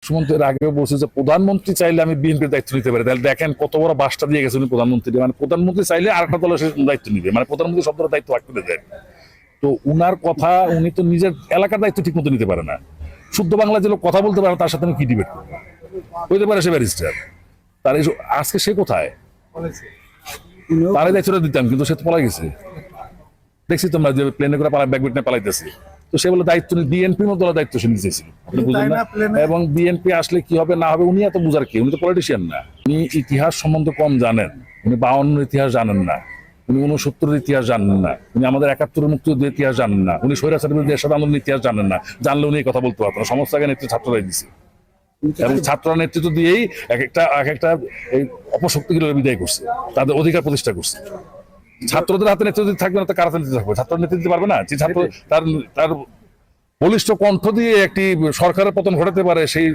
সুমন্ত্রী এর আগেও বলছে যে প্রধানমন্ত্রী চাইলে আমি বিএনপির দায়িত্ব নিতে পারি। তাহলে দেখেন কত বড় বাসটা দিয়ে গেছে উনি প্রধানমন্ত্রী। মানে প্রধানমন্ত্রী চাইলে আরেকটা দলের সে দায়িত্ব নিবে, মানে প্রধানমন্ত্রী শব্দটা দায়িত্ব ভাগ করে দেয়। তো উনার কথা, উনি তো নিজের এলাকার দায়িত্ব ঠিক মতো নিতে পারে না। শুদ্ধ বাংলা যে লোক কথা বলতে পারে তার সাথে আমি কি ডিবেট করবো? হইতে পারে সে ব্যারিস্টার, তার আজকে সে কোথায়? তার দায়িত্বটা দিতাম, কিন্তু সে তো পলাই গেছে। দেখছি তোমরা যে প্লেনে করে ব্যাগ নিয়ে পালাইতেছে। তো সে বলে দায়িত্ব বিএনপির মতো দায়িত্ব সে নিতেছিল, আপনি বুঝলেন না? এবং বিএনপি আসলে কি হবে না হবে উনি এত বুঝার কি? উনি তো পলিটিশিয়ান না, উনি ইতিহাস সম্বন্ধে কম জানেন। উনি 52 ইতিহাস জানেন না, উনি 69 ইতিহাস জানেন না, উনি আমাদের 71 মুক্তিযুদ্ধের ইতিহাস জানেন না, উনি স্বৈরাচারের বিরুদ্ধে এরশাদ আন্দোলনের ইতিহাস জানেন না। জানলে উনি এই কথা বলতে পারতেন না। সমস্ত আগে নেতৃত্ব ছাত্ররাই দিছে, এবং ছাত্ররা নেতৃত্ব দিয়েই এক একটা এই অপশক্তিগুলো বিদায় করছে, তাদের অধিকার প্রতিষ্ঠা করছে। ছাত্রদের হাতে নেতৃত্ব থাকবে না তো কার হাতে নেতৃত্ব থাকবে? ছাত্র নেতৃত্ব দিতে পারবে না? যে ছাত্র তার বলিষ্ঠ কণ্ঠ দিয়ে একটি সরকারের পতন ঘটাতে পারে, সেই